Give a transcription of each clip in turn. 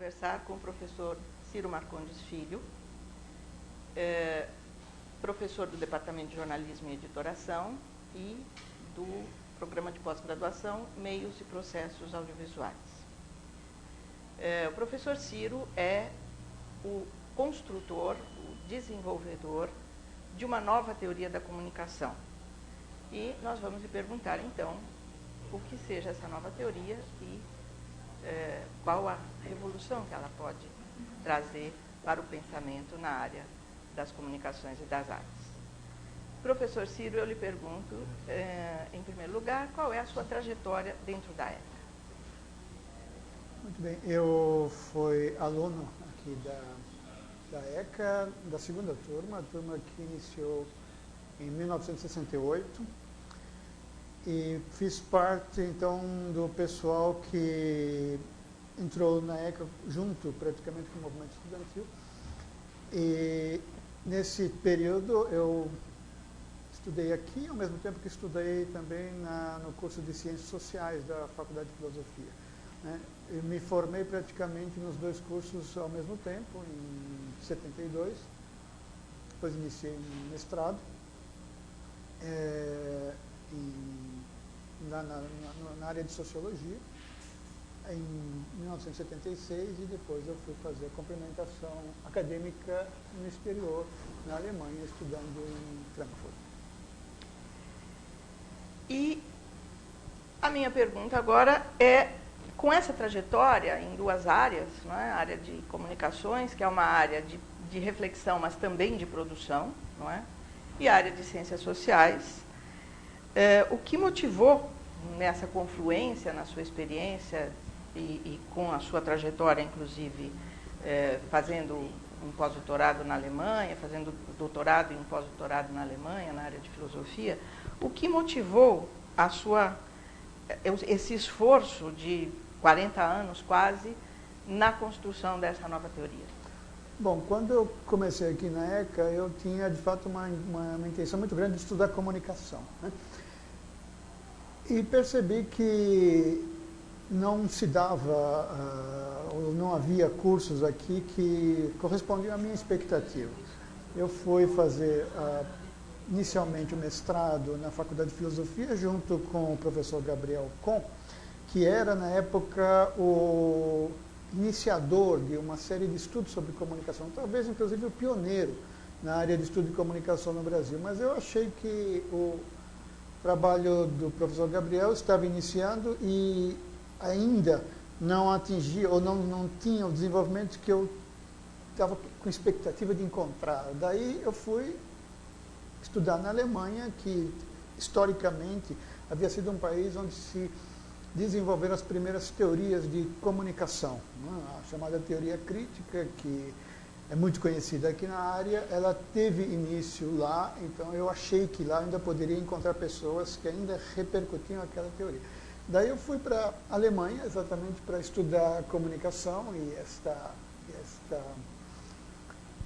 conversar com o professor Ciro Marcondes Filho, professor do Departamento de Jornalismo e Editoração e do Programa de Pós-Graduação Meios e Processos Audiovisuais. O professor Ciro é o construtor, o desenvolvedor de uma nova teoria da comunicação. E nós vamos lhe perguntar, então, o que seja essa nova teoria e qual a revolução que ela pode trazer para o pensamento na área das comunicações e das artes. Professor Ciro, eu lhe pergunto, em primeiro lugar, qual é a sua trajetória dentro da ECA? Muito bem, eu fui aluno aqui da ECA, da segunda turma, a turma que iniciou em 1968, e fiz parte, então, do pessoal que entrou na ECA junto, praticamente, com o movimento estudantil. E, nesse período, eu estudei aqui, ao mesmo tempo que estudei também no curso de Ciências Sociais da Faculdade de Filosofia, né? Eu me formei praticamente nos dois cursos ao mesmo tempo, em 72, depois iniciei um mestrado na área de Sociologia, em 1976, e depois eu fui fazer a complementação acadêmica no exterior, na Alemanha, estudando em Frankfurt. E a minha pergunta agora é, com essa trajetória em duas áreas, não é? A área de comunicações, que é uma área de reflexão, mas também de produção, não é? E a área de ciências sociais, o que motivou nessa confluência, na sua experiência e com a sua trajetória, inclusive, fazendo um pós-doutorado na Alemanha, fazendo doutorado e um pós-doutorado na Alemanha, na área de filosofia, o que motivou esse esforço de 40 anos, quase, na construção dessa nova teoria? Bom, quando eu comecei aqui na ECA, eu tinha, de fato, uma intenção muito grande de estudar comunicação, né? E percebi que não se dava, ou não havia cursos aqui que correspondiam à minha expectativa. Eu fui fazer, inicialmente, o mestrado na Faculdade de Filosofia, junto com o professor Gabriel Kohn, que era, na época, o iniciador de uma série de estudos sobre comunicação, talvez, inclusive, o pioneiro na área de estudo de comunicação no Brasil. Mas eu achei que o trabalho do professor Gabriel estava iniciando e ainda não atingia, ou não tinha o desenvolvimento que eu estava com expectativa de encontrar. Daí eu fui estudar na Alemanha, que historicamente havia sido um país onde se desenvolveram as primeiras teorias de comunicação, né? A chamada teoria crítica, que é muito conhecida aqui na área, ela teve início lá, então eu achei que lá ainda poderia encontrar pessoas que ainda repercutiam aquela teoria. Daí eu fui para a Alemanha, exatamente para estudar comunicação e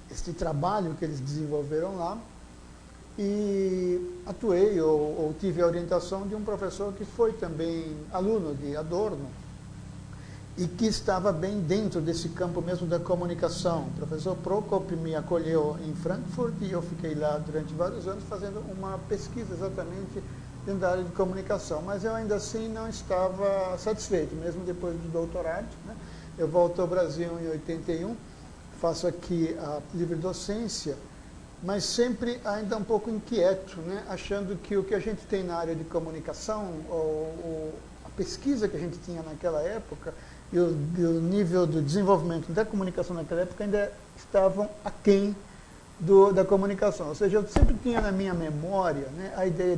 este trabalho que eles desenvolveram lá, e atuei ou tive a orientação de um professor que foi também aluno de Adorno e que estava bem dentro desse campo mesmo da comunicação. O professor Prokop me acolheu em Frankfurt e eu fiquei lá durante vários anos fazendo uma pesquisa exatamente dentro da área de comunicação, mas eu ainda assim não estava satisfeito, mesmo depois do doutorado, né? Eu volto ao Brasil em 81, faço aqui a livre docência, mas sempre ainda um pouco inquieto, né? Achando que o que a gente tem na área de comunicação, ou a pesquisa que a gente tinha naquela época, e o nível do desenvolvimento da comunicação naquela época ainda estavam aquém da comunicação. Ou seja, eu sempre tinha na minha memória, né, a ideia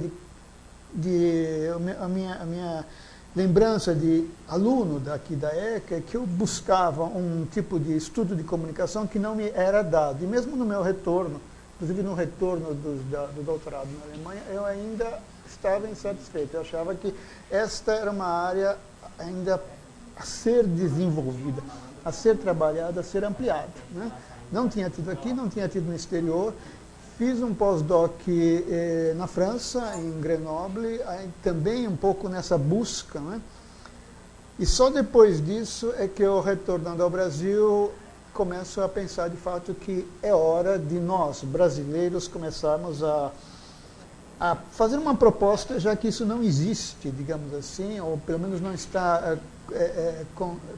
a minha lembrança de aluno daqui da ECA é que eu buscava um tipo de estudo de comunicação que não me era dado. E mesmo no meu retorno, inclusive no retorno do doutorado na Alemanha, eu ainda estava insatisfeito. Eu achava que esta era uma área ainda a ser desenvolvida, a ser trabalhada, a ser ampliada, né? Não tinha tido aqui, não tinha tido no exterior. Fiz um pós-doc na França, em Grenoble, também um pouco nessa busca, né? E só depois disso é que eu, retornando ao Brasil, começo a pensar de fato que é hora de nós, brasileiros, começarmos a fazer uma proposta, já que isso não existe, digamos assim, ou pelo menos não está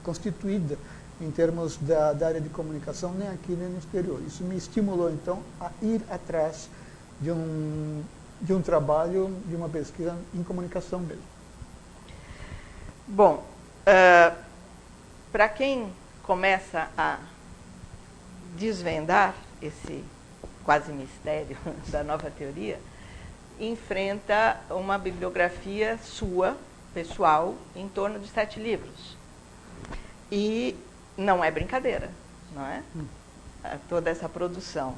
constituída em termos da área de comunicação, nem aqui nem no exterior. Isso me estimulou, então, a ir atrás de um trabalho, de uma pesquisa em comunicação mesmo. Bom, para quem começa a desvendar esse quase mistério da nova teoria, enfrenta uma bibliografia sua, pessoal, em torno de 7 livros. E não é brincadeira, não é? Toda essa produção.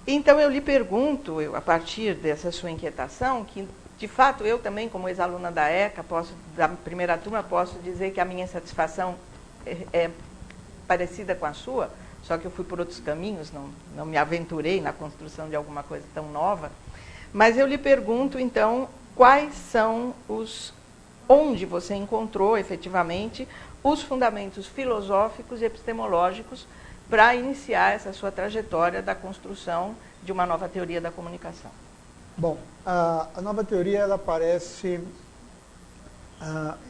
Então, eu lhe pergunto, a partir dessa sua inquietação, que, de fato, eu também, como ex-aluna da ECA, da primeira turma, posso dizer que a minha insatisfação é parecida com a sua, só que eu fui por outros caminhos, não me aventurei na construção de alguma coisa tão nova. Mas eu lhe pergunto, então, quais são onde você encontrou, efetivamente, os fundamentos filosóficos e epistemológicos para iniciar essa sua trajetória da construção de uma nova teoria da comunicação. Bom, a nova teoria ela aparece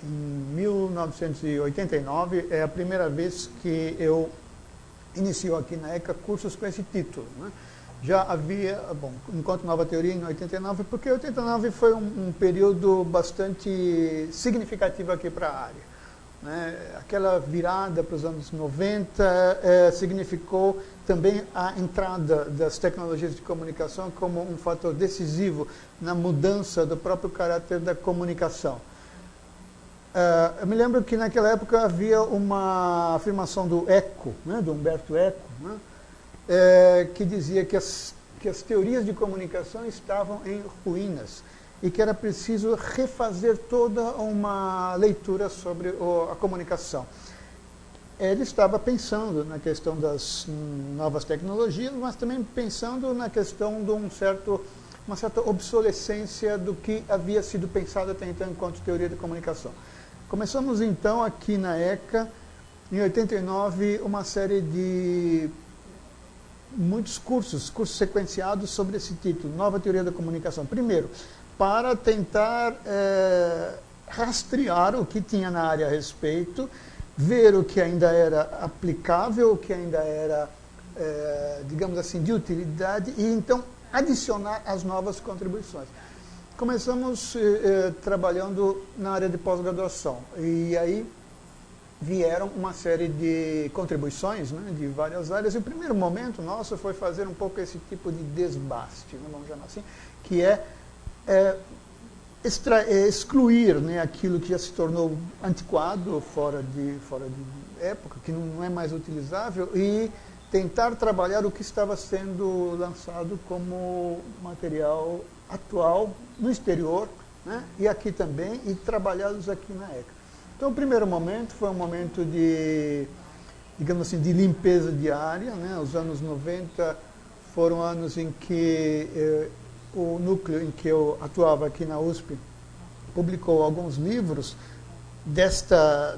em 1989, é a primeira vez que eu inicio aqui na ECA cursos com esse título, né? Já havia, bom, enquanto nova teoria em 89, porque 89 foi um período bastante significativo aqui para a área, né? Aquela virada para os anos 90 significou também a entrada das tecnologias de comunicação como um fator decisivo na mudança do próprio caráter da comunicação. Eu me lembro que naquela época havia uma afirmação do Eco, né, do Humberto Eco, né, que dizia que as teorias de comunicação estavam em ruínas e que era preciso refazer toda uma leitura sobre a comunicação. Ele estava pensando na questão das novas tecnologias, mas também pensando na questão de uma certa obsolescência do que havia sido pensado até então enquanto teoria de comunicação. Começamos então aqui na ECA, em 89, uma série de muitos cursos sequenciados sobre esse título, Nova Teoria da Comunicação. Primeiro, para tentar rastrear o que tinha na área a respeito, ver o que ainda era aplicável, o que ainda era, digamos assim, de utilidade, e então adicionar as novas contribuições. Começamos trabalhando na área de pós-graduação, e aí vieram uma série de contribuições, né, de várias áreas, e o primeiro momento nosso foi fazer um pouco esse tipo de desbaste, né, vamos chamar assim, que excluir, né, aquilo que já se tornou antiquado, fora de época, que não é mais utilizável, e tentar trabalhar o que estava sendo lançado como material atual no exterior, né, e aqui também, e trabalhados aqui na ECA. Então, o primeiro momento foi um momento de, digamos assim, de limpeza diária, né? Os anos 90 foram anos em que o núcleo em que eu atuava aqui na USP publicou alguns livros nessa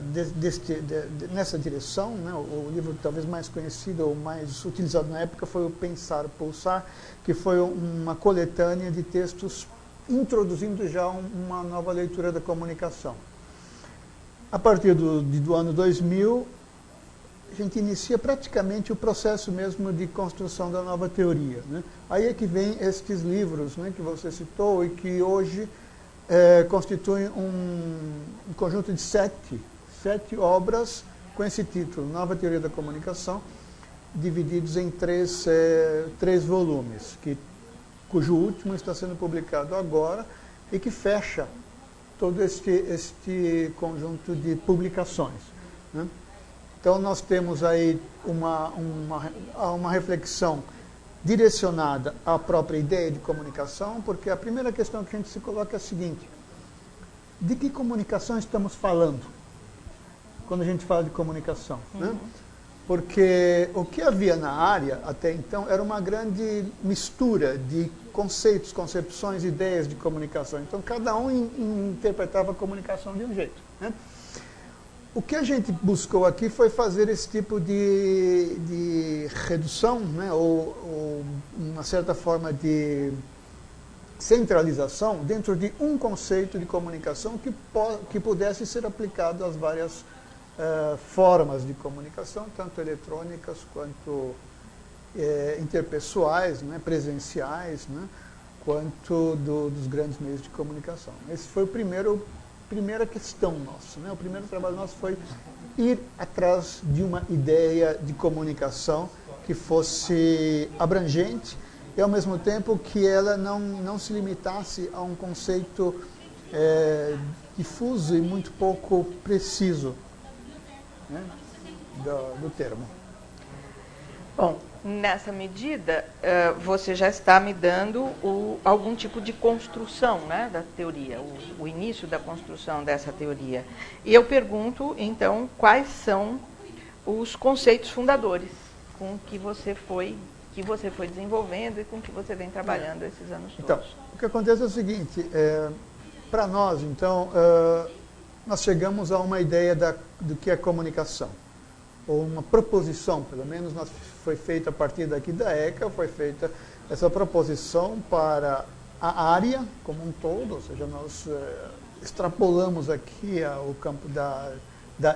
direção, né? O livro talvez mais conhecido ou mais utilizado na época foi o Pensar, Pulsar, que foi uma coletânea de textos introduzindo já uma nova leitura da comunicação. A partir do ano 2000, a gente inicia praticamente o processo mesmo de construção da nova teoria, né? Aí é que vem estes livros, né, que você citou e que hoje constituem um conjunto de sete obras com esse título, Nova Teoria da Comunicação, divididos em três volumes, cujo último está sendo publicado agora e que fecha todo este conjunto de publicações, né? Então, nós temos aí uma reflexão direcionada à própria ideia de comunicação, porque a primeira questão que a gente se coloca é a seguinte: de que comunicação estamos falando quando a gente fala de comunicação, né? Porque o que havia na área até então era uma grande mistura de conceitos, concepções, ideias de comunicação. Então, cada um interpretava a comunicação de um jeito, né? O que a gente buscou aqui foi fazer esse tipo de redução, né, ou uma certa forma de centralização dentro de um conceito de comunicação que pudesse ser aplicado às várias formas de comunicação, tanto eletrônicas quanto interpessoais, né, presenciais, né, quanto dos grandes meios de comunicação. Esse foi primeira questão nossa, né? O primeiro trabalho nosso foi ir atrás de uma ideia de comunicação que fosse abrangente e, ao mesmo tempo, que ela não se limitasse a um conceito difuso e muito pouco preciso, né, do termo. Bom, nessa medida, você já está me dando algum tipo de construção, né, da teoria, o início da construção dessa teoria. E eu pergunto, então, quais são os conceitos fundadores com que você foi desenvolvendo e com que você vem trabalhando esses anos todos. Então, o que acontece é o seguinte, para nós, então, nós chegamos a uma ideia do que é comunicação, ou uma proposição, pelo menos foi feita a partir daqui da ECA, foi feita essa proposição para a área como um todo, ou seja, nós extrapolamos aqui o campo da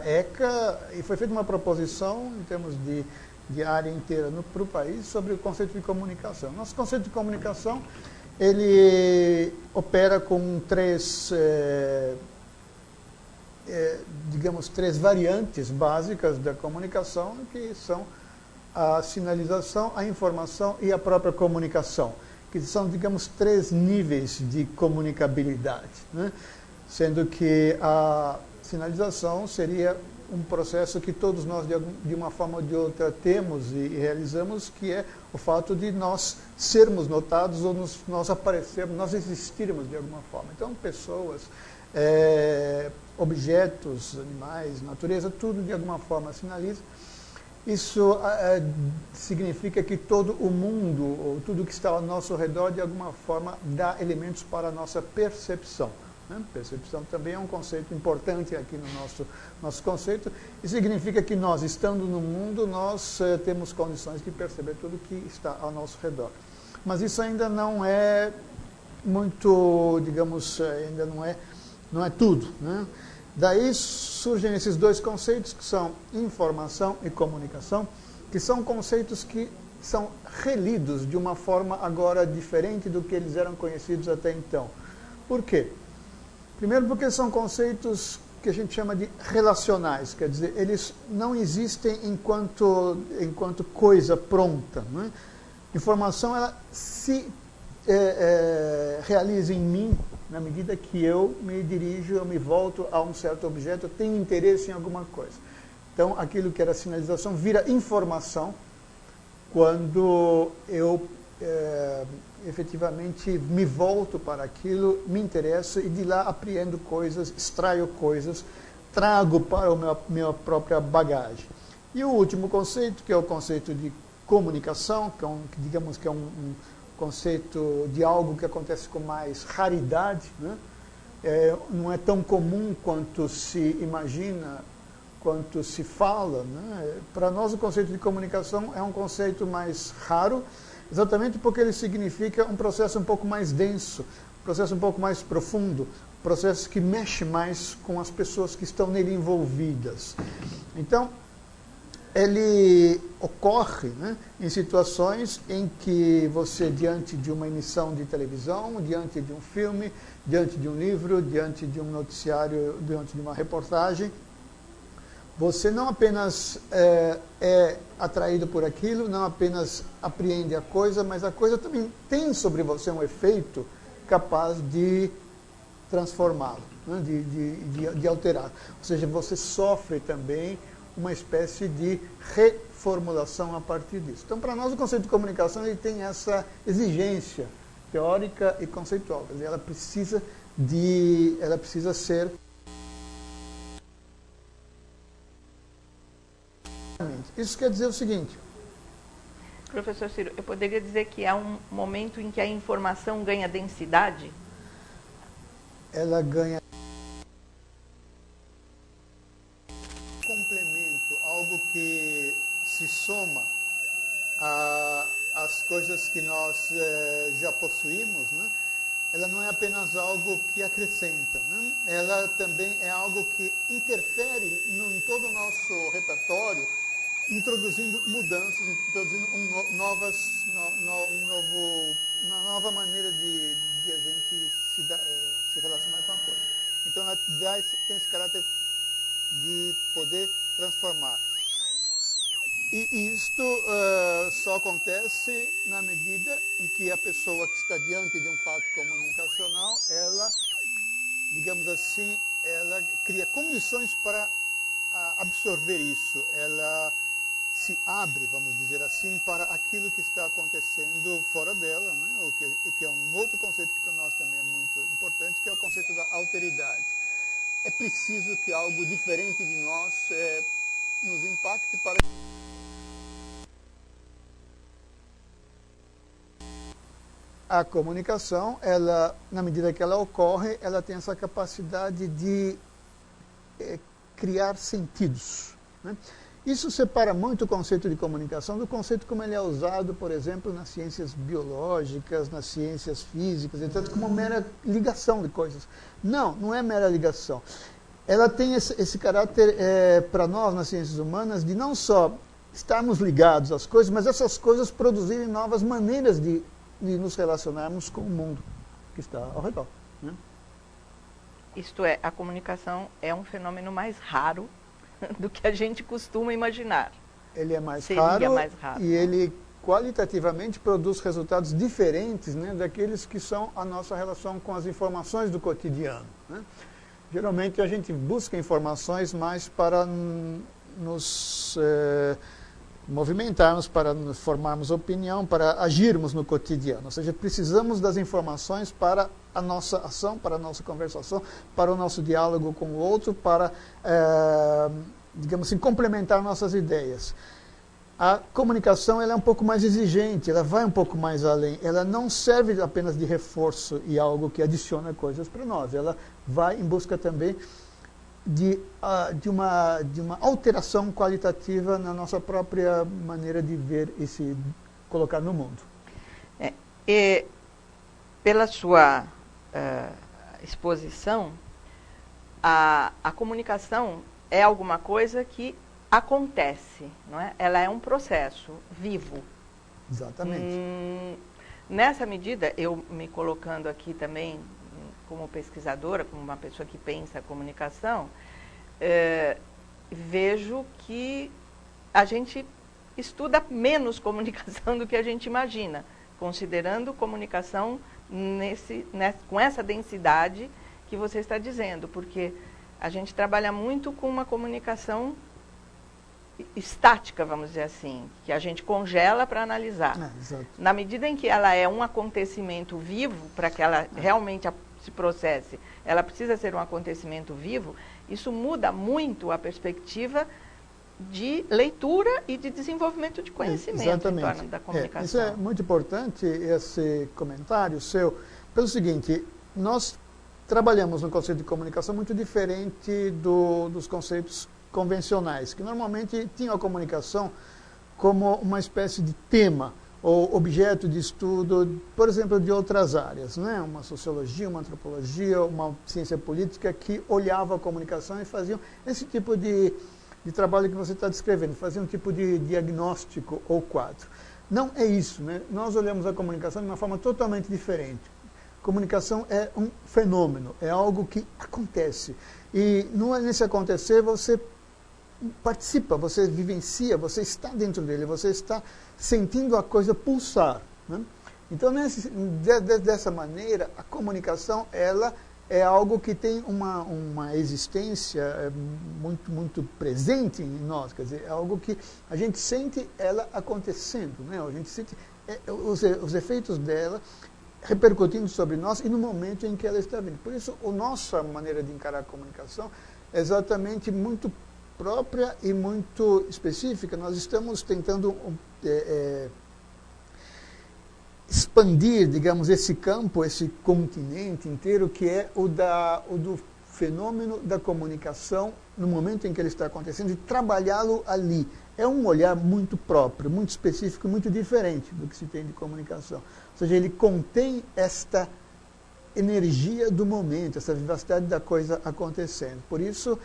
ECA e foi feita uma proposição em termos de área inteira para o país sobre o conceito de comunicação. Nosso conceito de comunicação, ele opera com três variantes básicas da comunicação, que são a sinalização, a informação e a própria comunicação, que são, digamos, três níveis de comunicabilidade, né? Sendo que a sinalização seria um processo que todos nós, de uma forma ou de outra, temos e realizamos, que é o fato de nós sermos notados ou nós aparecermos, nós existirmos de alguma forma. Então, pessoas, objetos, animais, natureza, tudo de alguma forma sinaliza. Isso significa que todo o mundo, ou tudo que está ao nosso redor, de alguma forma, dá elementos para a nossa percepção, né? Percepção também é um conceito importante aqui no nosso conceito, e significa que nós, estando no mundo, nós temos condições de perceber tudo que está ao nosso redor. Mas isso ainda não é muito, digamos, ainda não é tudo, né? Daí surgem esses dois conceitos, que são informação e comunicação, que são conceitos que são relidos de uma forma agora diferente do que eles eram conhecidos até então. Por quê? Primeiro porque são conceitos que a gente chama de relacionais, quer dizer, eles não existem enquanto coisa pronta, né? Informação, ela se realiza em mim na medida que eu me dirijo, eu me volto a um certo objeto, eu tenho interesse em alguma coisa. Então, aquilo que era sinalização vira informação quando eu efetivamente me volto para aquilo, me interesso e de lá apreendo coisas, extraio coisas, trago para a minha própria bagagem. E o último conceito, que é o conceito de comunicação, que digamos que é um conceito de algo que acontece com mais raridade, né? Não é tão comum quanto se imagina, quanto se fala, né? Para nós o conceito de comunicação é um conceito mais raro, exatamente porque ele significa um processo um pouco mais denso, um processo um pouco mais profundo, um processo que mexe mais com as pessoas que estão nele envolvidas. Então, ele ocorre, né, em situações em que você, diante de uma emissão de televisão, diante de um filme, diante de um livro, diante de um noticiário, diante de uma reportagem, você não apenas é atraído por aquilo, não apenas apreende a coisa, mas a coisa também tem sobre você um efeito capaz de transformá-lo, né, de alterar. Ou seja, você sofre também uma espécie de reformulação a partir disso. Então, para nós, o conceito de comunicação ele tem essa exigência teórica e conceitual. Quer dizer, ela precisa ser... Isso quer dizer o seguinte... Professor Ciro, eu poderia dizer que há um momento em que a informação ganha densidade? Ela ganha... algo que se soma às coisas que nós já possuímos, né? Ela não é apenas algo que acrescenta, né? Ela também é algo que interfere em todo o nosso repertório, introduzindo mudanças, introduzindo uma nova maneira de a gente se relacionar com a coisa. Então ela tem esse caráter de poder transformar. E isto só acontece na medida em que a pessoa que está diante de um fato comunicacional, ela, digamos assim, ela cria condições para absorver isso. Ela se abre, vamos dizer assim, para aquilo que está acontecendo fora dela, né? O que é um outro conceito que para nós também é muito importante, que é o conceito da alteridade. É preciso que algo diferente de nós nos impacte para a comunicação, ela, na medida que ela ocorre, ela tem essa capacidade de criar sentidos, né? Isso separa muito o conceito de comunicação do conceito como ele é usado, por exemplo, nas ciências biológicas, nas ciências físicas, etc., como mera ligação de coisas. Não é mera ligação. Ela tem esse caráter, para nós, nas ciências humanas, de não só estarmos ligados às coisas, mas essas coisas produzirem novas maneiras de nos relacionarmos com o mundo que está ao redor, né? Isto é, a comunicação é um fenômeno mais raro do que a gente costuma imaginar. Ele é mais Seria raro, mais raro, e ele qualitativamente produz resultados diferentes, né, daqueles que são a nossa relação com as informações do cotidiano, né? Geralmente a gente busca informações mais para nos movimentarmos, para nos formarmos opinião, para agirmos no cotidiano. Ou seja, precisamos das informações para a nossa ação, para a nossa conversação, para o nosso diálogo com o outro, para, digamos assim, complementar nossas ideias. A comunicação ela é um pouco mais exigente, ela vai um pouco mais além. Ela não serve apenas de reforço e algo que adiciona coisas para nós. Ela vai em busca também de uma alteração qualitativa na nossa própria maneira de ver e se colocar no mundo. E pela sua exposição, a comunicação é alguma coisa que acontece, não é? Ela é um processo vivo. Exatamente. Nessa medida, eu me colocando aqui também como pesquisadora, como uma pessoa que pensa a comunicação, vejo que a gente estuda menos comunicação do que a gente imagina, considerando comunicação com essa densidade que você está dizendo, porque a gente trabalha muito com uma comunicação estática, vamos dizer assim, que a gente congela para analisar. Na medida em que ela é um acontecimento vivo, para que ela realmente se processe, ela precisa ser um acontecimento vivo, isso muda muito a perspectiva de leitura e de desenvolvimento de conhecimento em torno da comunicação. Isso é muito importante, esse comentário seu, pelo seguinte, nós trabalhamos no conceito de comunicação muito diferente dos conceitos convencionais, que normalmente tinham a comunicação como uma espécie de tema ou objeto de estudo, por exemplo, de outras áreas, né? Uma sociologia, uma antropologia, uma ciência política que olhava a comunicação e faziam esse tipo de trabalho que você está descrevendo, faziam um tipo de diagnóstico ou quadro. Não é isso, né? Nós olhamos a comunicação de uma forma totalmente diferente. Comunicação é um fenômeno, é algo que acontece. E nesse acontecer você participa, você vivencia, você está dentro dele, você está sentindo a coisa pulsar, né? Então, dessa maneira, a comunicação ela é algo que tem uma existência muito, muito presente em nós, quer dizer, é algo que a gente sente ela acontecendo, né? A gente sente os efeitos dela repercutindo sobre nós e no momento em que ela está vindo. Por isso, a nossa maneira de encarar a comunicação é exatamente muito própria e muito específica. Nós estamos tentando expandir, digamos, esse campo, esse continente inteiro, que é o do fenômeno da comunicação no momento em que ele está acontecendo e trabalhá-lo ali. É um olhar muito próprio, muito específico, muito diferente do que se tem de comunicação. Ou seja, ele contém esta energia do momento, essa vivacidade da coisa acontecendo. Por isso,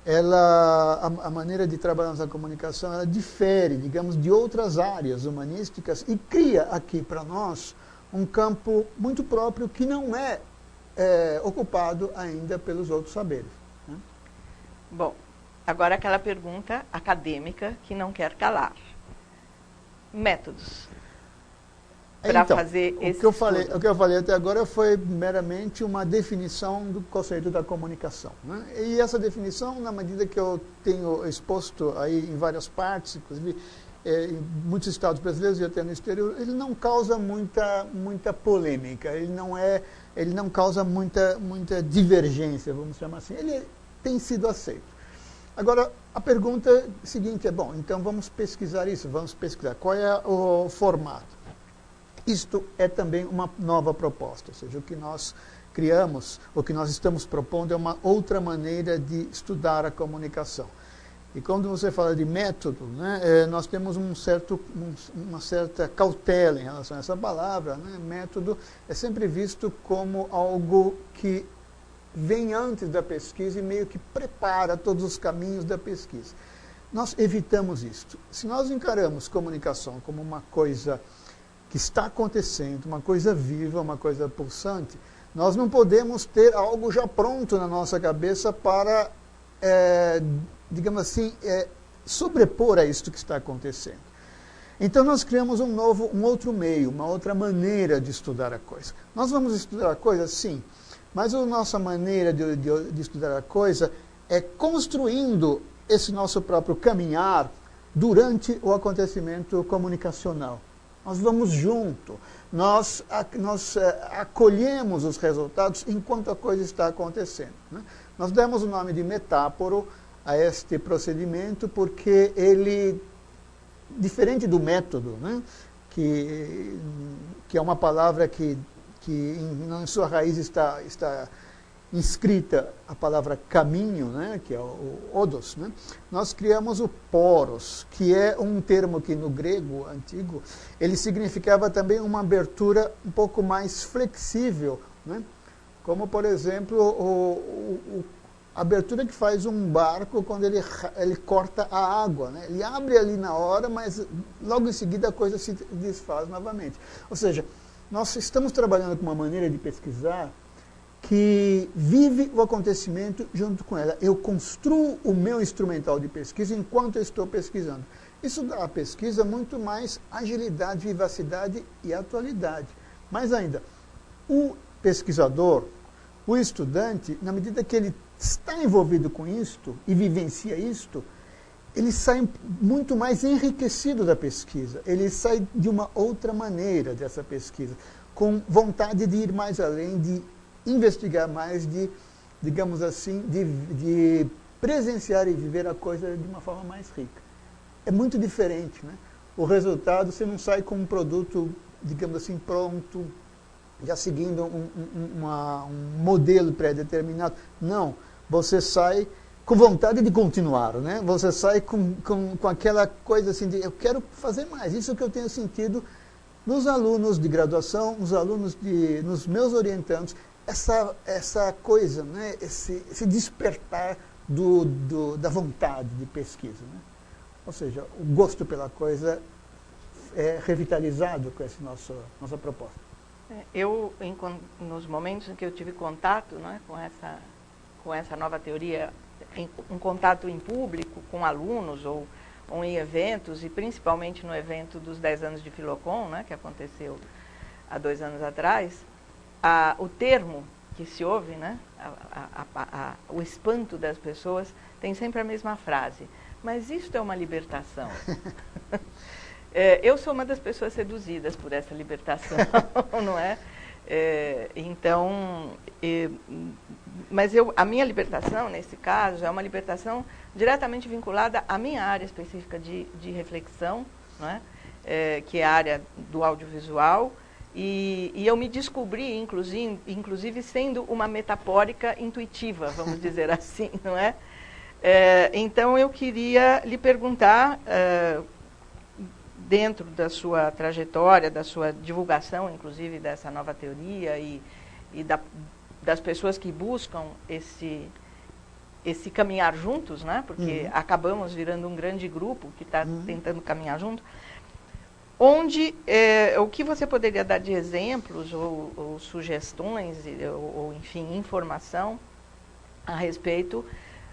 a maneira de trabalhar a comunicação, ela difere, digamos, de outras áreas humanísticas e cria aqui para nós um campo muito próprio que não é ocupado ainda pelos outros saberes. Né? Bom, agora aquela pergunta acadêmica que não quer calar. Métodos para fazer esse o que eu falei até agora foi meramente uma definição do conceito da comunicação. Né? E essa definição, na medida que eu tenho exposto aí em várias partes, inclusive em muitos estados brasileiros e até no exterior, ele não causa muita polêmica, ele não causa muita divergência, vamos chamar assim. Ele tem sido aceito. Agora, a pergunta seguinte é, bom, então vamos pesquisar isso, vamos pesquisar qual é o formato. Isto é também uma nova proposta, ou seja, o que nós criamos, o que nós estamos propondo é uma outra maneira de estudar a comunicação. E quando você fala de método, né, nós temos uma certa cautela em relação a essa palavra. Né? Método é sempre visto como algo que vem antes da pesquisa e meio que prepara todos os caminhos da pesquisa. Nós evitamos isto. Se nós encaramos comunicação como uma coisa que está acontecendo, uma coisa viva, uma coisa pulsante, nós não podemos ter algo já pronto na nossa cabeça para, digamos assim, sobrepor a isto que está acontecendo. Então nós criamos um outro meio, uma outra maneira de estudar a coisa. Nós vamos estudar a coisa, sim, mas a nossa maneira de estudar a coisa é construindo esse nosso próprio caminhar durante o acontecimento comunicacional. Nós vamos junto, nós acolhemos os resultados enquanto a coisa está acontecendo. Né? Nós demos o nome de metáforo a este procedimento porque ele, diferente do método, né? que é uma palavra que em sua raiz está inscrita a palavra caminho, né, que é o odos, né, nós criamos o poros, que é um termo que no grego antigo, ele significava também uma abertura um pouco mais flexível, né, como, por exemplo, a abertura que faz um barco quando ele corta a água. Né, ele abre ali na hora, mas logo em seguida a coisa se desfaz novamente. Ou seja, nós estamos trabalhando com uma maneira de pesquisar que vive o acontecimento junto com ela. Eu construo o meu instrumental de pesquisa enquanto eu estou pesquisando. Isso dá à pesquisa muito mais agilidade, vivacidade e atualidade. Mais ainda, o pesquisador, o estudante, na medida que ele está envolvido com isto e vivencia isto, ele sai muito mais enriquecido da pesquisa. Ele sai de uma outra maneira dessa pesquisa, com vontade de ir mais além, de investigar mais, de, digamos assim, de presenciar e viver a coisa de uma forma mais rica. É muito diferente, né? O resultado, você não sai com um produto, digamos assim, pronto, já seguindo um modelo pré-determinado. Não, você sai com vontade de continuar, né? Você sai com aquela coisa assim de, eu quero fazer mais. Isso que eu tenho sentido nos alunos de graduação, nos meus orientandos, essa coisa, né? esse despertar da vontade de pesquisa. Né? Ou seja, o gosto pela coisa é revitalizado com essa nossa proposta. Eu, nos momentos em que eu tive contato, né, com essa nova teoria, um contato em público com alunos ou em eventos, e principalmente no evento dos 10 anos de Filocon, né, que aconteceu há 2 anos atrás, o termo que se ouve, né, o espanto das pessoas, tem sempre a mesma frase. Mas isto é uma libertação. Eu sou uma das pessoas seduzidas por essa libertação, não é? Mas a minha libertação, nesse caso, é uma libertação diretamente vinculada à minha área específica de reflexão, não é? Que é a área do audiovisual, E eu me descobri, inclusive, sendo uma metafórica intuitiva, vamos dizer assim, não é? Então, eu queria lhe perguntar, dentro da sua trajetória, da sua divulgação, inclusive, dessa nova teoria e das pessoas que buscam esse caminhar juntos, né? Porque acabamos virando um grande grupo que está tentando caminhar junto, o que você poderia dar de exemplos ou sugestões, ou enfim, informação a respeito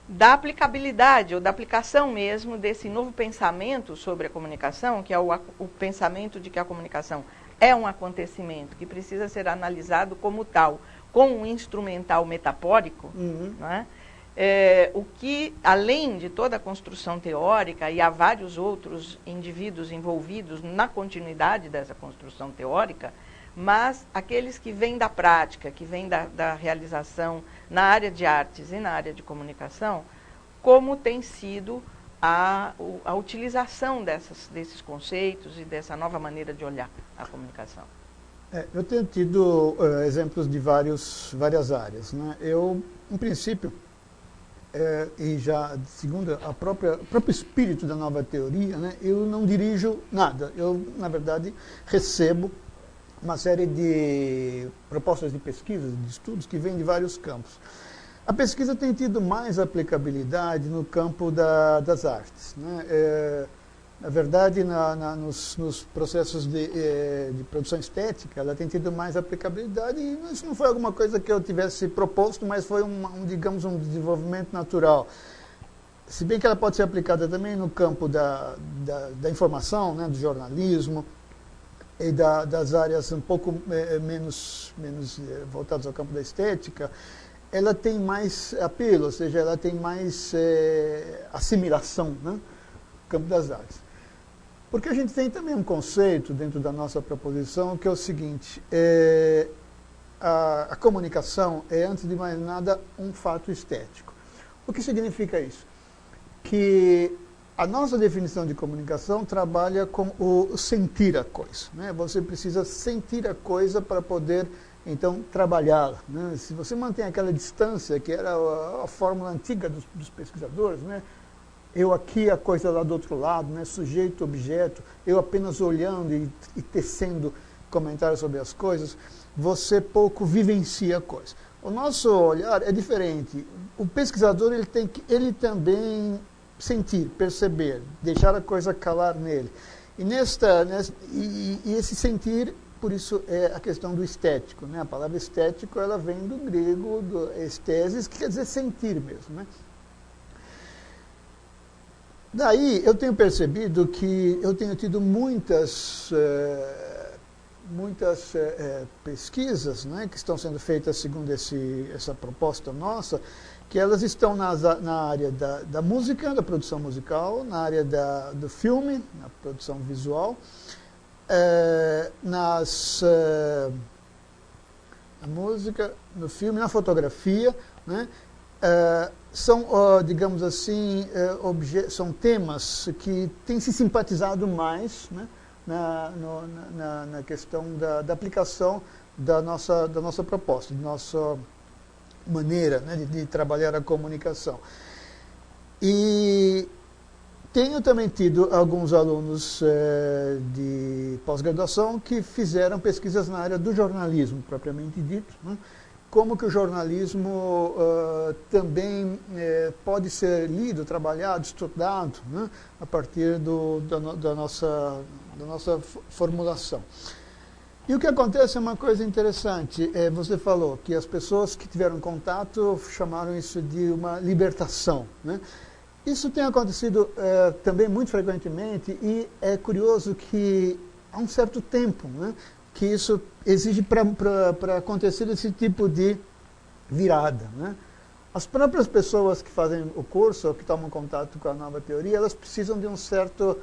da aplicabilidade ou da aplicação mesmo desse novo pensamento sobre a comunicação, que é o pensamento de que a comunicação é um acontecimento que precisa ser analisado como tal, com um instrumental metafórico, não é? O que, além de toda a construção teórica, e há vários outros indivíduos envolvidos na continuidade dessa construção teórica, mas aqueles que vêm da prática, que vêm da realização na área de artes e na área de comunicação, como tem sido a utilização desses conceitos e dessa nova maneira de olhar a comunicação. Eu tenho tido exemplos de várias áreas, né? Eu, em princípio, e já segundo o próprio espírito da nova teoria, né, eu não dirijo nada. Eu, na verdade, recebo uma série de propostas de pesquisa, de estudos, que vêm de vários campos. A pesquisa tem tido mais aplicabilidade no campo das artes, né? Na verdade, nos processos de produção estética, ela tem tido mais aplicabilidade, e isso não foi alguma coisa que eu tivesse proposto, mas foi digamos, um desenvolvimento natural. Se bem que ela pode ser aplicada também no campo da informação, né, do jornalismo, e das áreas um pouco menos voltadas ao campo da estética. Ela tem mais apelo, ou seja, ela tem mais assimilação, né, no campo das artes. Porque a gente tem também um conceito dentro da nossa proposição, que é o seguinte: a comunicação é, antes de mais nada, um fato estético. O que significa isso? Que a nossa definição de comunicação trabalha com o sentir a coisa, né? Você precisa sentir a coisa para poder, então, trabalhá-la, né? Se você mantém aquela distância, que era a fórmula antiga dos pesquisadores, né? Eu aqui, a coisa lá do outro lado, né? Sujeito, objeto, eu apenas olhando e tecendo comentários sobre as coisas, você pouco vivencia a coisa. O nosso olhar é diferente. O pesquisador ele tem que também sentir, perceber, deixar a coisa calar nele. E esse sentir, por isso é a questão do estético, né? A palavra estético, ela vem do grego, do estesis, que quer dizer sentir mesmo, né? Daí eu tenho percebido que eu tenho tido muitas pesquisas, né, que estão sendo feitas segundo essa proposta nossa, que elas estão na área da música, da produção musical, na área do filme, na produção visual, na música, no filme, na fotografia, né? São, digamos assim, são temas que têm se simpatizado mais, né, na questão da aplicação da nossa proposta, da nossa maneira, né, de trabalhar a comunicação. E tenho também tido alguns alunos de pós-graduação que fizeram pesquisas na área do jornalismo, propriamente dito, né? Como que o jornalismo também pode ser lido, trabalhado, estudado, né, a partir da nossa formulação. E o que acontece é uma coisa interessante. Você falou que as pessoas que tiveram contato chamaram isso de uma libertação, né? Isso tem acontecido também muito frequentemente, e é curioso que há um certo tempo, né, que isso exige para acontecer esse tipo de virada, né? As próprias pessoas que fazem o curso, ou que tomam contato com a nova teoria, elas precisam de um certo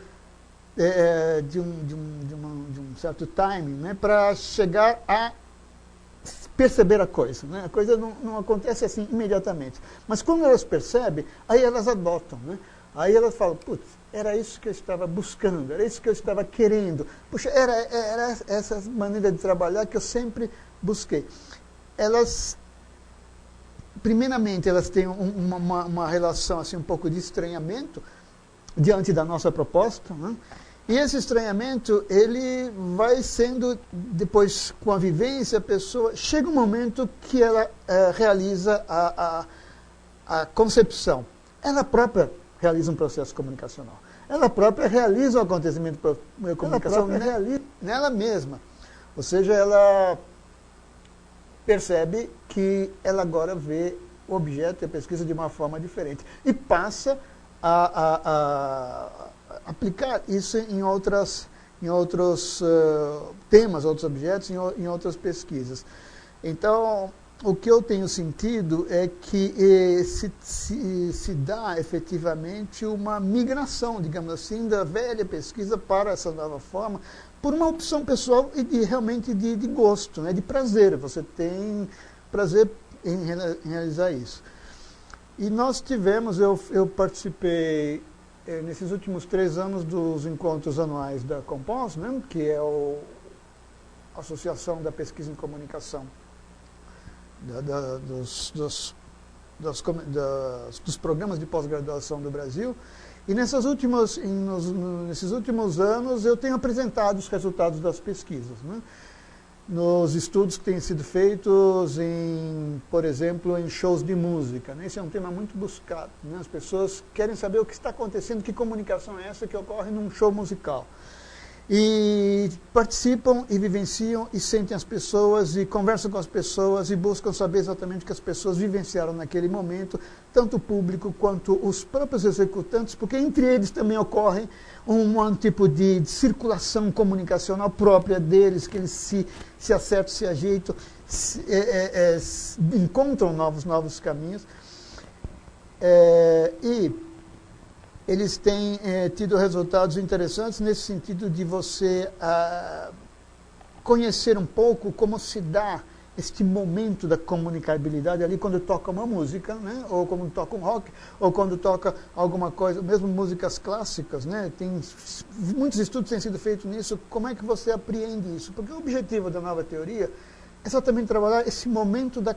de um certo timing, né, para chegar a perceber a coisa, né? A coisa não acontece assim imediatamente. Mas quando elas percebem, aí elas adotam, né? Aí elas falam, putz, era isso que eu estava buscando, era isso que eu estava querendo. Puxa, era essa maneira de trabalhar que eu sempre busquei. Elas, primeiramente, elas têm uma relação assim, um pouco de estranhamento diante da nossa proposta, né? E esse estranhamento, ele vai sendo, depois, com a vivência, a pessoa, chega um momento que ela realiza a concepção. Ela própria realiza um processo comunicacional. Ela própria realiza um acontecimento comunicacional nela mesma. Ou seja, ela percebe que ela agora vê o objeto e a pesquisa de uma forma diferente. E passa a aplicar isso em outros temas, outros objetos, em outras pesquisas. Então, o que eu tenho sentido é que se dá efetivamente uma migração, digamos assim, da velha pesquisa para essa nova forma, por uma opção pessoal e realmente de gosto, né, de prazer. Você tem prazer em realizar isso. E nós tivemos, eu participei nesses últimos 3 anos dos encontros anuais da Compos, né, que é a Associação da Pesquisa em Comunicação dos programas de pós-graduação do Brasil. E nesses últimos anos eu tenho apresentado os resultados das pesquisas, né, nos estudos que têm sido feitos, por exemplo, em shows de música. Esse é um tema muito buscado, né? As pessoas querem saber o que está acontecendo, que comunicação é essa que ocorre num show musical. E participam e vivenciam e sentem as pessoas e conversam com as pessoas e buscam saber exatamente o que as pessoas vivenciaram naquele momento, tanto o público quanto os próprios executantes, porque entre eles também ocorre um tipo de circulação comunicacional própria deles, que eles se acertam, se ajeitam, encontram novos caminhos. E eles têm tido resultados interessantes nesse sentido de você conhecer um pouco como se dá este momento da comunicabilidade ali quando toca uma música, né? Ou quando toca um rock, ou quando toca alguma coisa, mesmo músicas clássicas, né? Muitos estudos têm sido feitos nisso. Como é que você apreende isso? Porque o objetivo da nova teoria é exatamente trabalhar esse momento da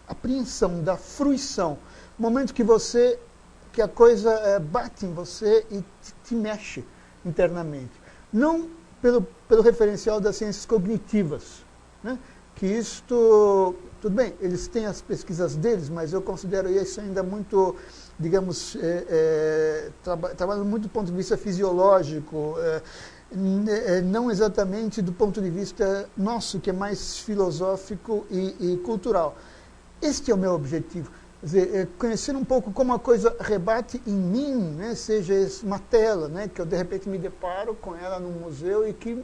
apreensão, da fruição, momento que a coisa bate em você e te mexe internamente. Não pelo referencial das ciências cognitivas, né? Que isto, tudo bem, eles têm as pesquisas deles, mas eu considero isso ainda muito, digamos, trabalhando muito do ponto de vista fisiológico, não exatamente do ponto de vista nosso, que é mais filosófico e cultural. Este é o meu objetivo. Quer dizer, conhecer um pouco como a coisa rebate em mim, né? Seja uma tela, né? Que eu de repente me deparo com ela num museu e que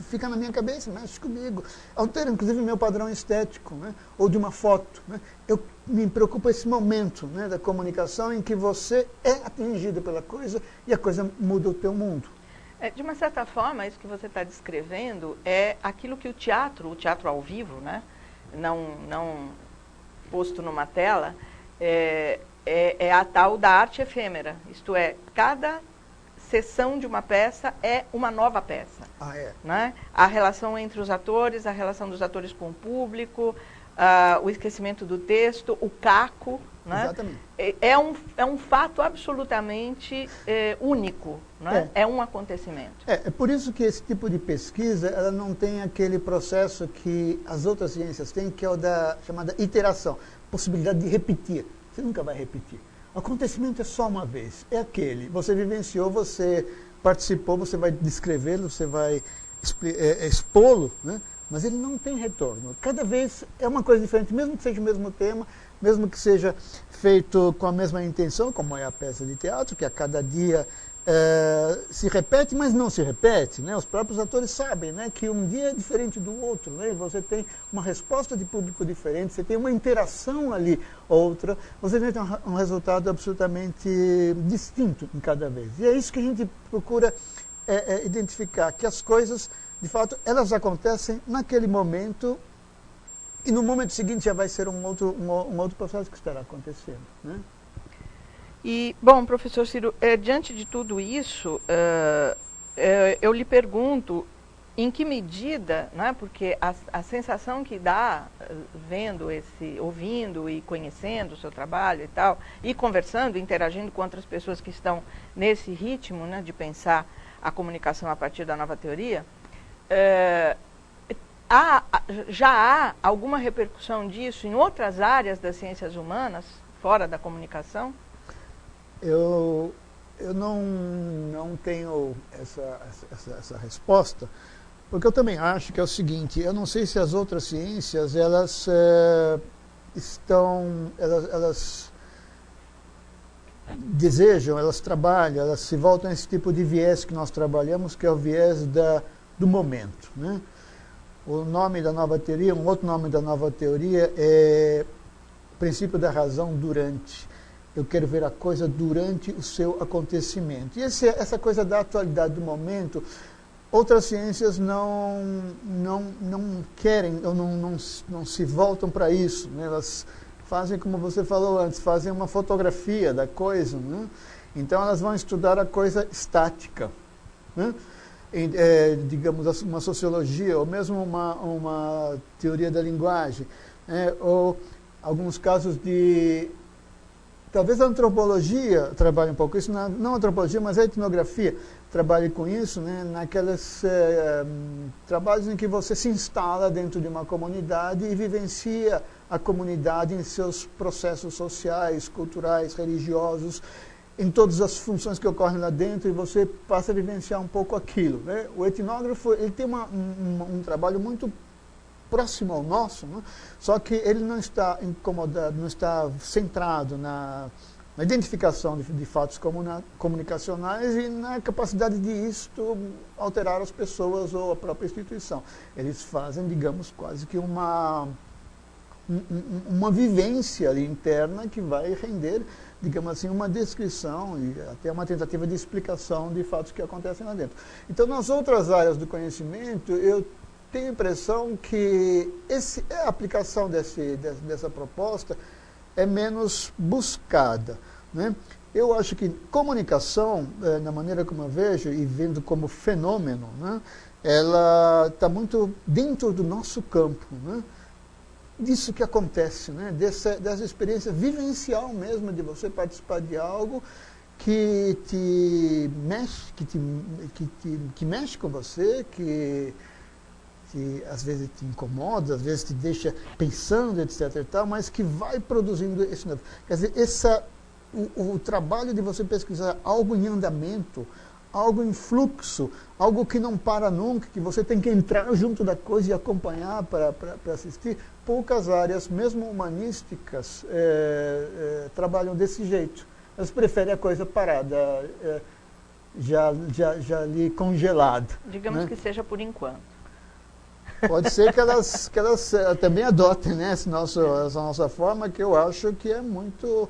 fica na minha cabeça, mexe comigo. Altera inclusive meu padrão estético, né? Ou de uma foto, né? Eu me preocupo com esse momento, né, da comunicação em que você é atingido pela coisa e a coisa muda o teu mundo. De uma certa forma, isso que você está descrevendo é aquilo que o teatro ao vivo, né? Não posto numa tela, é a tal da arte efêmera. Isto é, cada sessão de uma peça é uma nova peça. Né? A relação entre os atores, a relação dos atores com o público, o esquecimento do texto, o caco. Né? Exatamente. É um fato absolutamente único. Né? É um acontecimento. É por isso que esse tipo de pesquisa ela não tem aquele processo que as outras ciências têm, que é o da chamada iteração, possibilidade de repetir. Você nunca vai repetir. O acontecimento é só uma vez, é aquele. Você vivenciou, você participou, você vai descrevê-lo, você vai expô-lo, né? Mas ele não tem retorno. Cada vez é uma coisa diferente, mesmo que seja o mesmo tema, mesmo que seja feito com a mesma intenção, como é a peça de teatro, que a cada dia se repete, mas não se repete, né? Os próprios atores sabem, né, que um dia é diferente do outro, né? Você tem uma resposta de público diferente, você tem uma interação ali, outra, você tem um resultado absolutamente distinto em cada vez. E é isso que a gente procura identificar, que as coisas, de fato, elas acontecem naquele momento e no momento seguinte já vai ser um outro processo que estará acontecendo, né? E, bom, professor Ciro, diante de tudo isso, eu lhe pergunto em que medida, né, porque a sensação que dá vendo ouvindo e conhecendo o seu trabalho e tal, e conversando, interagindo com outras pessoas que estão nesse ritmo, né, de pensar a comunicação a partir da nova teoria, já há alguma repercussão disso em outras áreas das ciências humanas, fora da comunicação? Eu não tenho essa resposta, porque eu também acho que é o seguinte: eu não sei se as outras ciências elas desejam, elas trabalham, elas se voltam a esse tipo de viés que nós trabalhamos, que é o viés do momento, né? O nome da nova teoria, um outro nome da nova teoria é princípio da razão durante. Eu quero ver a coisa durante o seu acontecimento. E essa coisa da atualidade do momento, outras ciências não querem, ou não se voltam para isso, né? Elas fazem, como você falou antes, fazem uma fotografia da coisa, né? Então elas vão estudar a coisa estática, né? Digamos, uma sociologia, ou mesmo uma teoria da linguagem, ou alguns casos de... Talvez a antropologia trabalhe um pouco isso, não a antropologia, mas a etnografia trabalhe com isso, né, naqueles trabalhos em que você se instala dentro de uma comunidade e vivencia a comunidade em seus processos sociais, culturais, religiosos, em todas as funções que ocorrem lá dentro, e você passa a vivenciar um pouco aquilo, né? O etnógrafo, ele tem um trabalho muito próximo ao nosso, né? Só que ele não está incomodado, não está centrado na identificação de fatos comunicacionais e na capacidade de isto alterar as pessoas ou a própria instituição. Eles fazem, digamos, quase que uma vivência ali interna que vai render, digamos assim, uma descrição e até uma tentativa de explicação de fatos que acontecem lá dentro. Então, nas outras áreas do conhecimento, eu tenho a impressão que a aplicação dessa proposta é menos buscada, né? Eu acho que comunicação, na maneira como eu vejo e vendo como fenômeno, né, ela está muito dentro do nosso campo, né? Disso que acontece, né? Dessa experiência vivencial mesmo, de você participar de algo que te mexe, que mexe com você, que às vezes te incomoda, às vezes te deixa pensando, etc. e tal, mas que vai produzindo esse novo. Quer dizer, o trabalho de você pesquisar algo em andamento, algo em fluxo, algo que não para nunca, que você tem que entrar junto da coisa e acompanhar para assistir. Poucas áreas, mesmo humanísticas, trabalham desse jeito. Elas preferem a coisa parada, já ali congelada. Digamos, né, que seja por enquanto. Pode ser que elas também adotem, né, essa nossa forma, que eu acho que é muito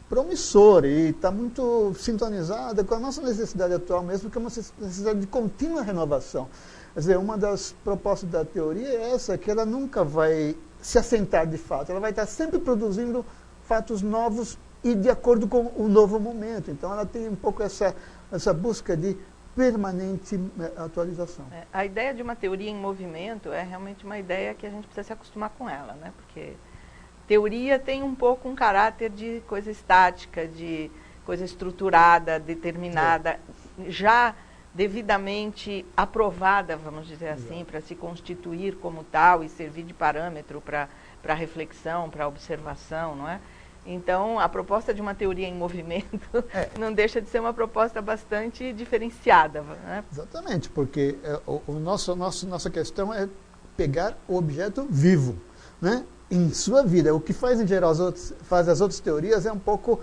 promissora e está muito sintonizada com a nossa necessidade atual mesmo, que é uma necessidade de contínua renovação. Quer dizer, uma das propostas da teoria é essa, que ela nunca vai se assentar de fato, ela vai estar sempre produzindo fatos novos e de acordo com o novo momento. Então ela tem um pouco essa busca de permanente atualização. A ideia de uma teoria em movimento é realmente uma ideia que a gente precisa se acostumar com ela, né? Porque teoria tem um pouco um caráter de coisa estática, de coisa estruturada, determinada, já devidamente aprovada, vamos dizer assim, para se constituir como tal e servir de parâmetro para reflexão, para observação, não é? Então, a proposta de uma teoria em movimento não deixa de ser uma proposta bastante diferenciada, né? Exatamente, porque nossa questão é pegar o objeto vivo, né, em sua vida. O que faz, em geral, faz as outras teorias é um pouco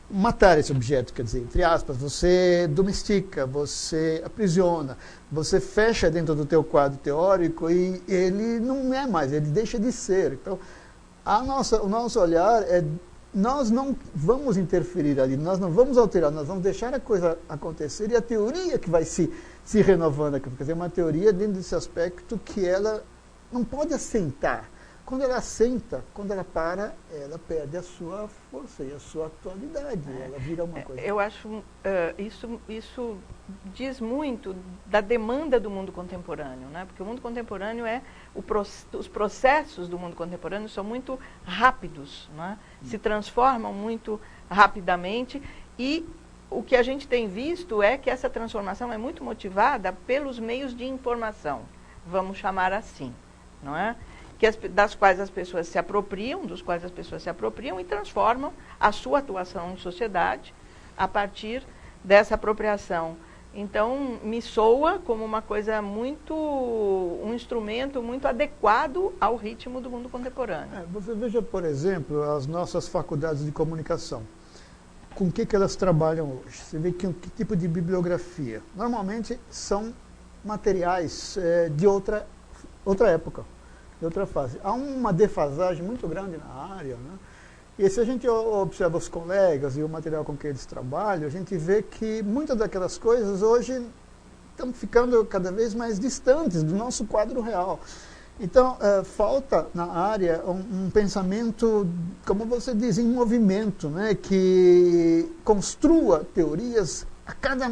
matar esse objeto, quer dizer, entre aspas, você domestica, você aprisiona, você fecha dentro do teu quadro teórico e ele não é mais, ele deixa de ser. Então, o nosso olhar nós não vamos interferir ali, nós não vamos alterar, nós vamos deixar a coisa acontecer e a teoria que vai se renovando aqui. Quer dizer, uma teoria dentro desse aspecto que ela não pode assentar quando ela assenta, quando ela para, ela perde a sua força e a sua atualidade, ela vira uma coisa. Eu acho isso diz muito da demanda do mundo contemporâneo, né? Porque o mundo contemporâneo os processos do mundo contemporâneo são muito rápidos, né? Se transformam muito rapidamente, e o que a gente tem visto é que essa transformação é muito motivada pelos meios de informação, vamos chamar assim, não é? Das quais as pessoas se apropriam, e transformam a sua atuação em sociedade a partir dessa apropriação. Então, me soa como uma coisa um instrumento muito adequado ao ritmo do mundo contemporâneo. Você veja, por exemplo, as nossas faculdades de comunicação. Com que elas trabalham hoje? Você vê que tipo de bibliografia? Normalmente são materiais de outra época, de outra fase. Há uma defasagem muito grande na área, né? E se a gente observa os colegas e o material com que eles trabalham, a gente vê que muitas daquelas coisas hoje estão ficando cada vez mais distantes do nosso quadro real. Então, falta na área um pensamento, como você diz, em movimento, né? Que construa teorias a cada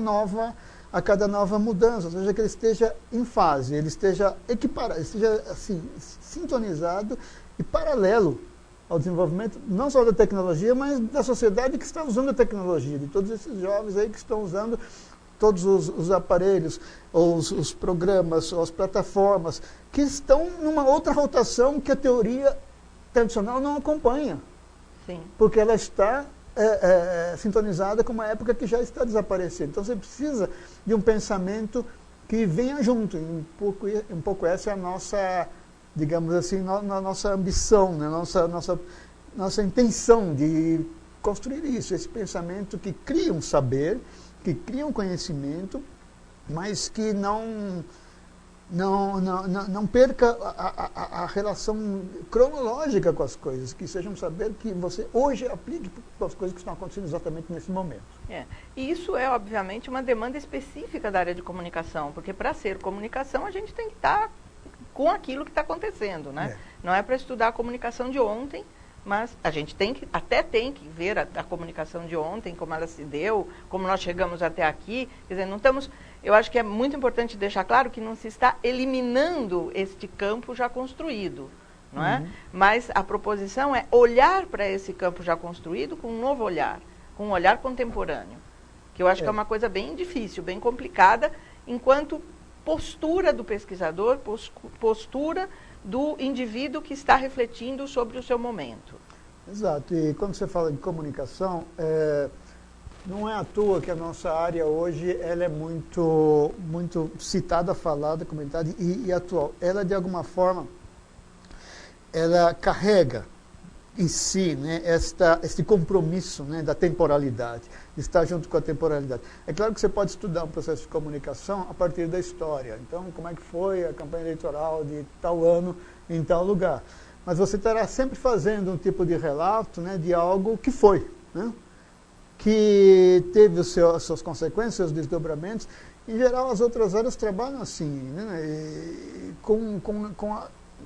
nova mudança, ou seja, que ele esteja em fase, ele esteja equiparado, esteja assim, sintonizado e paralelo ao desenvolvimento, não só da tecnologia, mas da sociedade que está usando a tecnologia, de todos esses jovens aí que estão usando todos os aparelhos, os programas, as plataformas, que estão numa outra rotação que a teoria tradicional não acompanha. Sim. Porque ela está sintonizada com uma época que já está desaparecendo. Então você precisa de um pensamento que venha junto. Um pouco essa é a nossa, digamos assim, nossa ambição, né? nossa intenção de construir isso, esse pensamento que cria um saber, que cria um conhecimento, mas que não perca a relação cronológica com as coisas, que seja um saber que você hoje aplique para as coisas que estão acontecendo exatamente nesse momento. E isso é, obviamente, uma demanda específica da área de comunicação, porque para ser comunicação a gente tem que estar com aquilo que está acontecendo, né? Não é para estudar a comunicação de ontem, mas a gente tem que ver a comunicação de ontem, como ela se deu, como nós chegamos até aqui. Quer dizer, não estamos... Eu acho que é muito importante deixar claro que não se está eliminando este campo já construído, não é? Mas a proposição é olhar para esse campo já construído com um novo olhar, com um olhar contemporâneo, que eu acho que é uma coisa bem difícil, bem complicada, enquanto postura do pesquisador, postura do indivíduo que está refletindo sobre o seu momento. Exato. E quando você fala de comunicação, não é à toa que a nossa área hoje ela é muito citada, falada, comentada e atual. Ela, de alguma forma, ela carrega em si, né, este compromisso, né, da temporalidade, de estar junto com a temporalidade. É claro que você pode estudar um processo de comunicação a partir da história. Então, como é que foi a campanha eleitoral de tal ano em tal lugar? Mas você estará sempre fazendo um tipo de relato, né, de algo que foi, né, que teve as suas consequências, seus desdobramentos. Em geral, as outras áreas trabalham assim, né,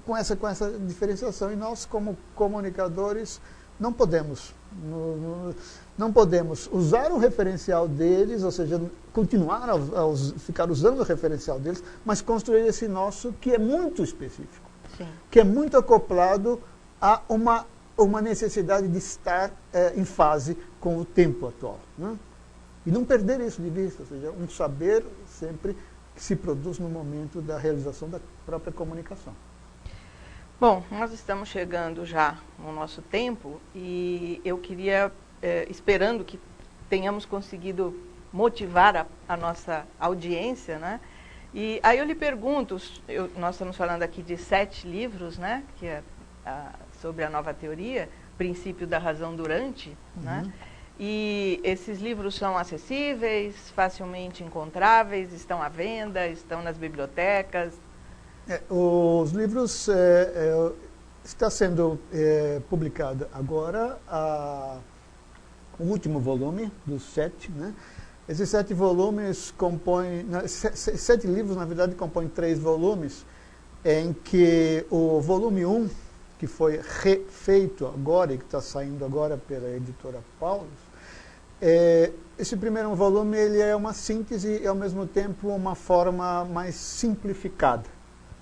com essa diferenciação. E nós, como comunicadores, não podemos usar o referencial deles, ou seja, continuar a ficar usando o referencial deles, mas construir esse nosso que é muito específico. Sim. Que é muito acoplado a uma necessidade de estar em fase com o tempo atual, né? E não perder isso de vista, ou seja, um saber sempre que se produz no momento da realização da própria comunicação. Bom, nós estamos chegando já no nosso tempo e eu queria, esperando que tenhamos conseguido motivar a nossa audiência, né? E aí eu lhe pergunto, nós estamos falando aqui de 7 livros, né? Que é sobre a nova teoria, Princípio da Razão Durante, né? E esses livros são acessíveis, facilmente encontráveis, estão à venda, estão nas bibliotecas? Os livros está sendo publicado agora o último volume dos 7, né? Esses 7 volumes compõem, 7 livros na verdade compõem 3 volumes, em que o volume 1, que foi refeito agora e que está saindo agora pela editora Paulus, esse primeiro volume ele é uma síntese e, ao mesmo tempo, uma forma mais simplificada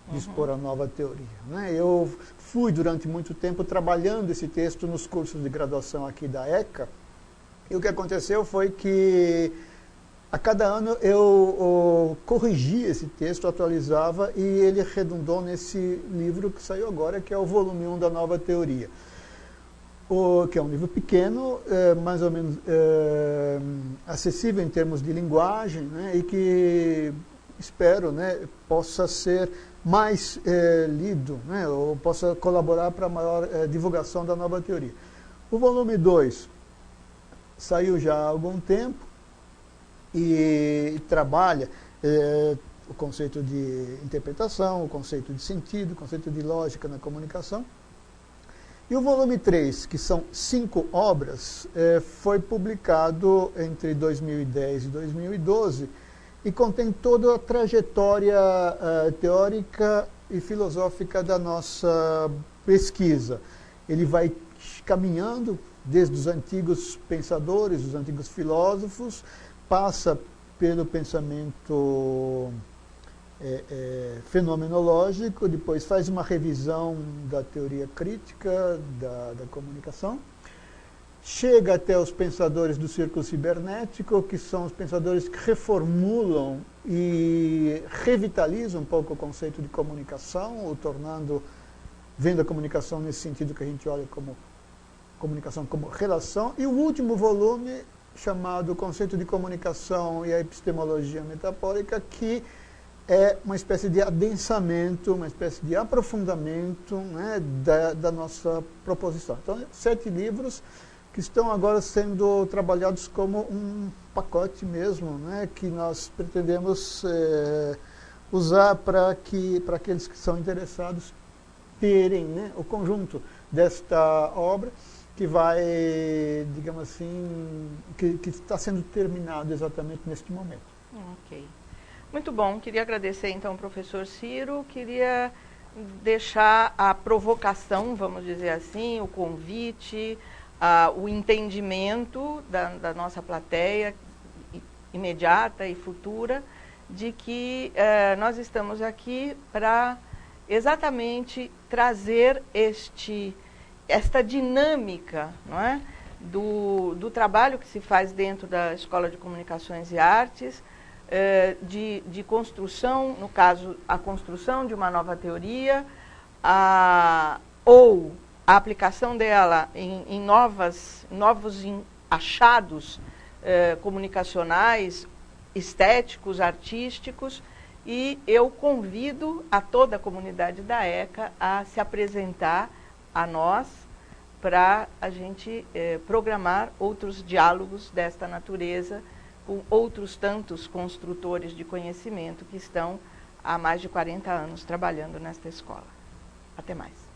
de expor a nova teoria, né? Eu fui, durante muito tempo, trabalhando esse texto nos cursos de graduação aqui da ECA, e o que aconteceu foi que, a cada ano, eu corrigia esse texto, atualizava, e ele redundou nesse livro que saiu agora, que é o volume 1 da Nova Teoria. Que é um livro pequeno, mais ou menos acessível em termos de linguagem, né, e que espero, né, possa ser mais lido, né, ou possa colaborar para a maior divulgação da nova teoria. O volume 2 saiu já há algum tempo e trabalha o conceito de interpretação, o conceito de sentido, o conceito de lógica na comunicação. E o volume 3, que são 5 obras, foi publicado entre 2010 e 2012 e contém toda a trajetória teórica e filosófica da nossa pesquisa. Ele vai caminhando desde os antigos pensadores, os antigos filósofos, passa pelo pensamento fenomenológico, depois faz uma revisão da teoria crítica da comunicação, chega até os pensadores do círculo cibernético, que são os pensadores que reformulam e revitalizam um pouco o conceito de comunicação, o tornando, vendo a comunicação nesse sentido que a gente olha como comunicação como relação, e o último volume, chamado Conceito de Comunicação e a Epistemologia Metafórica, que é uma espécie de adensamento, uma espécie de aprofundamento, né, da nossa proposição. Então, 7 livros que estão agora sendo trabalhados como um pacote mesmo, né, que nós pretendemos usar para aqueles que são interessados terem, né, o conjunto desta obra, que vai, digamos assim, que está sendo terminado exatamente neste momento. Ok. Muito bom, queria agradecer então ao professor Ciro, queria deixar a provocação, vamos dizer assim, o convite, o entendimento da nossa plateia imediata e futura, de que nós estamos aqui para exatamente trazer esta dinâmica, não é, do trabalho que se faz dentro da Escola de Comunicações e Artes, de construção, no caso, a construção de uma nova teoria, ou a aplicação dela em novos achados comunicacionais, estéticos, artísticos, e eu convido a toda a comunidade da ECA a se apresentar a nós para a gente programar outros diálogos desta natureza com outros tantos construtores de conhecimento que estão há mais de 40 anos trabalhando nesta escola. Até mais.